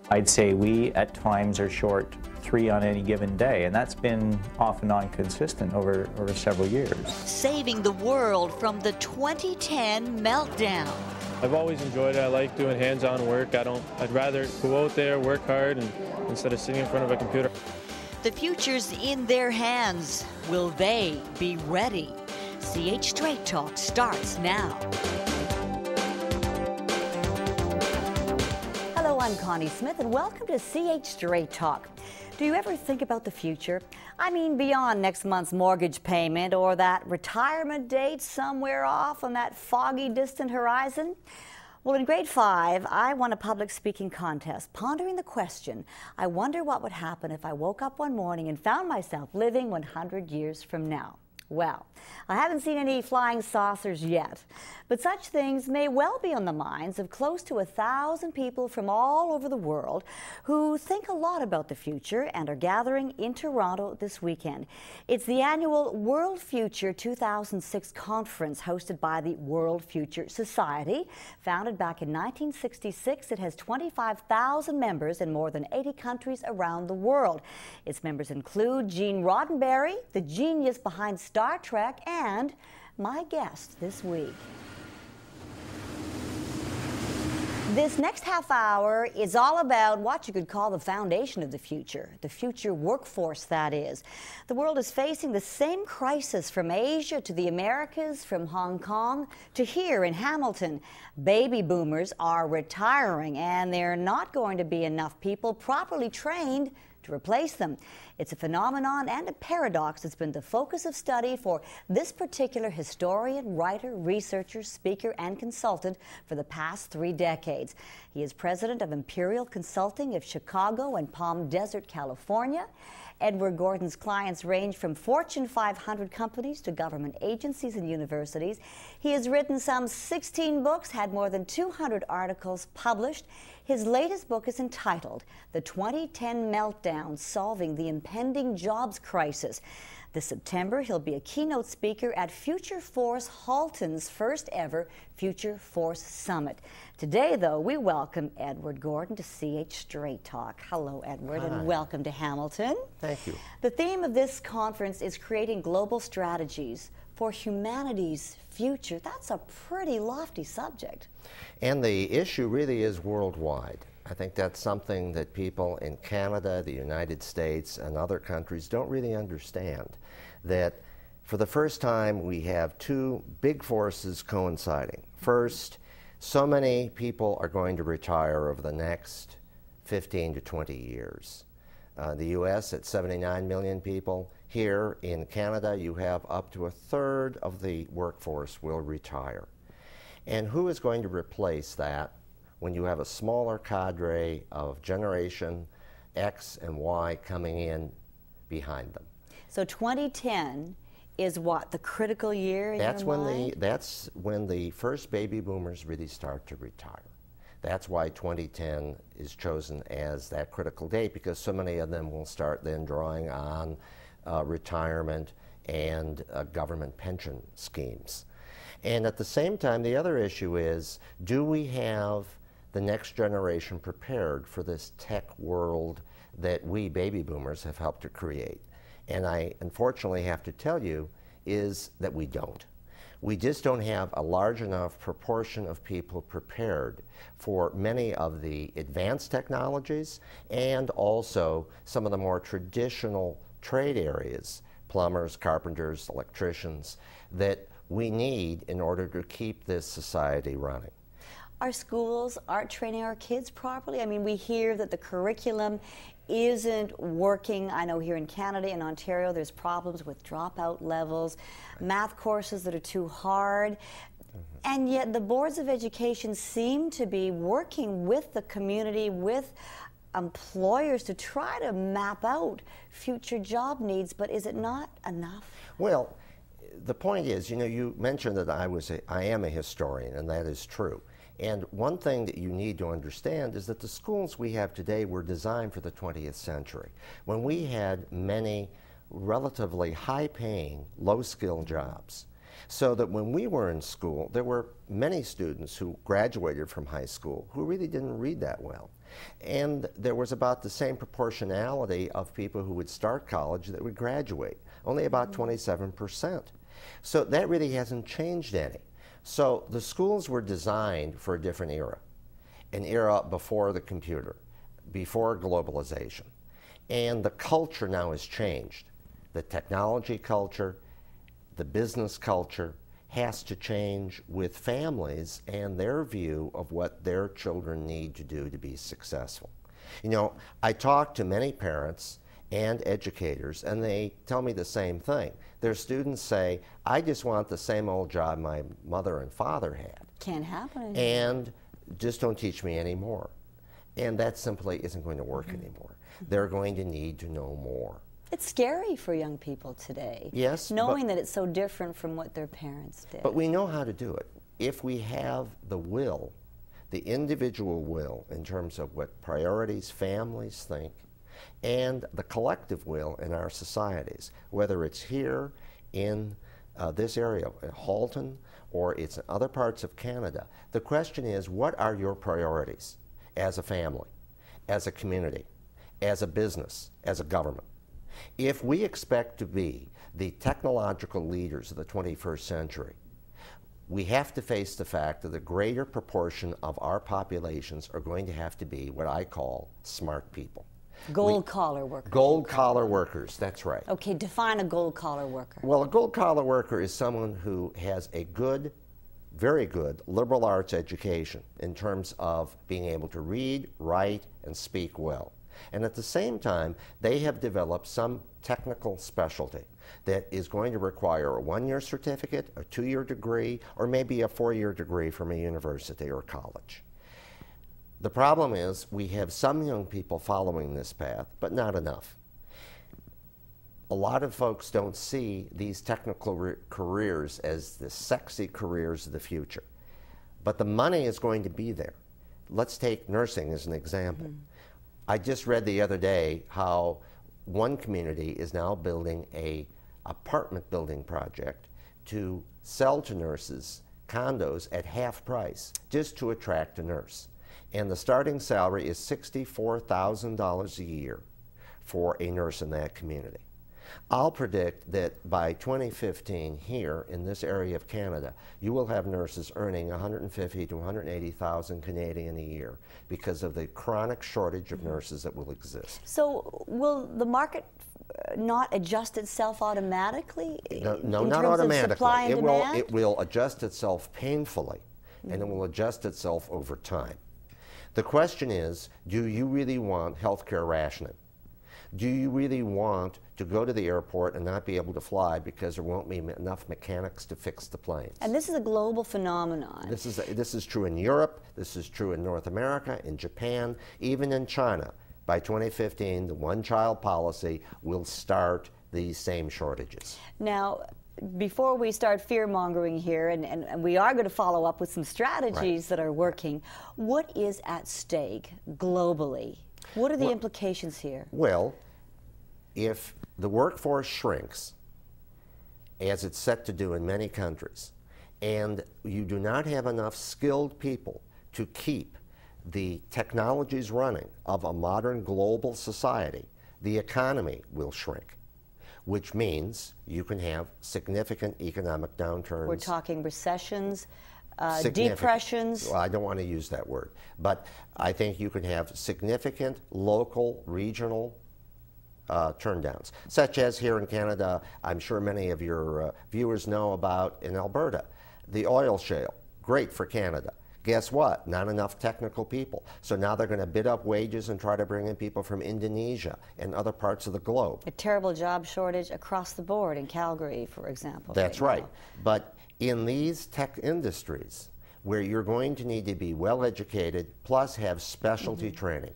I'd say we at times are short 3 on any given day, and that's been off and on consistent over several years. Saving the world from the 2010 meltdown. I've always enjoyed it. I like doing hands-on work. I'd rather go out there, work hard, and instead of sitting in front of a computer. The future's in their hands. Will they be ready? CH Straight Talk starts now. Hello, I'm Connie Smith, and welcome to CH Straight Talk. Do you ever think about the future? I mean, beyond next month's mortgage payment or that retirement date somewhere off on that foggy, distant horizon? Well, in grade 5, I won a public speaking contest, pondering the question, I wonder what would happen if I woke up one morning and found myself living 100 years from now. Well, I haven't seen any flying saucers yet, but such things may well be on the minds of close to 1,000 people from all over the world who think a lot about the future and are gathering in Toronto this weekend. It's the annual World Future 2006 conference hosted by the World Future Society. Founded back in 1966, it has 25,000 members in more than 80 countries around the world. Its members include Gene Roddenberry, the genius behind Star Trek, and my guest this week. This next half hour is all about what you could call the foundation of the future workforce, that is. The world is facing the same crisis from Asia to the Americas, from Hong Kong to here in Hamilton. Baby boomers are retiring, and there are not going to be enough people properly trained to replace them. It's a phenomenon and a paradox that's been the focus of study for this particular historian, writer, researcher, speaker, and consultant for the past 3 decades. He is president of Imperial Consulting of Chicago and Palm Desert, California. Edward Gordon's clients range from Fortune 500 companies to government agencies and universities. He has written some 16 books, had more than 200 articles published. His latest book is entitled The 2010 Meltdown: Solving the Impending Jobs Crisis. This September, he'll be a keynote speaker at Future Force Halton's first ever Future Force Summit. Today, though, we welcome Edward Gordon to CH Straight Talk. Hello, Edward, and welcome to Hamilton. Thank you. The theme of this conference is creating global strategies for humanity's future. That's a pretty lofty subject. And the issue really is worldwide. I think that's something that people in Canada, the United States, and other countries don't really understand. That for the first time, we have 2 big forces coinciding. First, so many people are going to retire over the next 15 to 20 years. The U.S. at 79 million people. Here in Canada, you have up to 1/3 of the workforce will retire. And who is going to replace that when you have a smaller cadre of Generation X and Y coming in behind them? So 2010 is what, the critical year in your mind? That's when the first baby boomers really start to retire. That's why 2010 is chosen as that critical date, because so many of them will start then drawing on retirement and government pension schemes. And at the same time, the other issue is, do we have the next generation prepared for this tech world that we baby boomers have helped to create? And I unfortunately have to tell you is that we don't. We just don't have a large enough proportion of people prepared for many of the advanced technologies and also some of the more traditional trade areas, plumbers, carpenters, electricians, that we need in order to keep this society running. Our schools aren't training our kids properly. I mean, we hear that the curriculum isn't working. I know here in Canada and Ontario there's problems with dropout levels, math courses that are too hard, and yet the boards of education seem to be working with the community, with employers to try to map out future job needs, but is it not enough? Well, the point is, you mentioned that I am a historian, and that is true. And one thing that you need to understand is that the schools we have today were designed for the 20th century, when we had many relatively high-paying, low-skill jobs. So that when we were in school, there were many students who graduated from high school who really didn't read that well. And there was about the same proportionality of people who would start college that would graduate, only about 27%. So that really hasn't changed any. So the schools were designed for a different era, an era before the computer, before globalization. And the culture now has changed. The technology culture, the business culture has to change with families and their view of what their children need to do to be successful. You know, I talk to many parents and educators, and they tell me the same thing. Their students say, I just want the same old job my mother and father had. Can't happen. And just don't teach me anymore. And that simply isn't going to work anymore. They're going to need to know more. It's scary for young people today. Yes. Knowing that it's so different from what their parents did. But we know how to do it. If we have the will, the individual will in terms of what priorities families think, and the collective will in our societies, whether it's here in this area, Halton, or it's in other parts of Canada. The question is, what are your priorities as a family, as a community, as a business, as a government? If we expect to be the technological leaders of the 21st century, we have to face the fact that the greater proportion of our populations are going to have to be what I call smart people. Gold-collar workers. Gold-collar workers, that's right. Okay, define a gold-collar worker. Well, a gold-collar worker is someone who has a good, very good liberal arts education in terms of being able to read, write, and speak well. And at the same time, they have developed some technical specialty that is going to require a 1-year certificate, a 2-year degree, or maybe a 4-year degree from a university or college. The problem is we have some young people following this path, but not enough. A lot of folks don't see these technical careers as the sexy careers of the future. But the money is going to be there. Let's take nursing as an example. I just read the other day how one community is now building an apartment building project to sell to nurses condos at half price just to attract a nurse. And the starting salary is $64,000 a year for a nurse in that community. I'll predict that by 2015 here in this area of Canada, you will have nurses earning $150,000 to $180,000 Canadian a year because of the chronic shortage of nurses that will exist. So will the market not adjust itself automatically? No, not automatically. It will adjust itself painfully, and it will adjust itself over time. The question is, do you really want healthcare rationing? Do you really want to go to the airport and not be able to fly because there won't be enough mechanics to fix the planes? And this is a global phenomenon. This is true in Europe, this is true in North America, in Japan, even in China. By 2015, the one-child policy will start these same shortages. Now, before we start fear-mongering here, and we are going to follow up with some strategies that are working, what is at stake globally? What are the implications here? Well, if the workforce shrinks, as it's set to do in many countries, and you do not have enough skilled people to keep the technologies running of a modern global society, the economy will shrink, which means you can have significant economic downturns. We're talking recessions, depressions. Well, I don't want to use that word, but I think you can have significant local, regional turndowns, such as here in Canada. I'm sure many of your viewers know about in Alberta, the oil shale, great for Canada. Guess what? Not enough technical people. So now they're going to bid up wages and try to bring in people from Indonesia and other parts of the globe. A terrible job shortage across the board in Calgary, for example. That's right. But in these tech industries, where you're going to need to be well educated, plus have specialty training,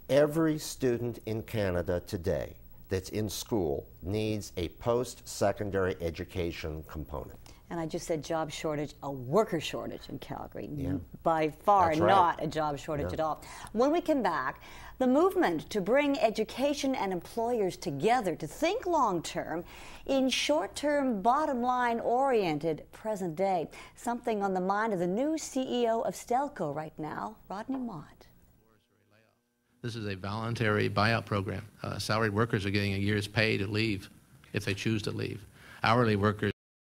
every student in Canada today that's in school needs a post-secondary education component. And I just said job shortage, a worker shortage in Calgary. Yeah. By far That's right. not a job shortage at all. When we come back, the movement to bring education and employers together to think long-term in short-term, bottom-line oriented present day. Something on the mind of the new CEO of Stelco right now, Rodney Mott. This is a voluntary buyout program. Salaried workers are getting a year's pay to leave if they choose to leave. Hourly workers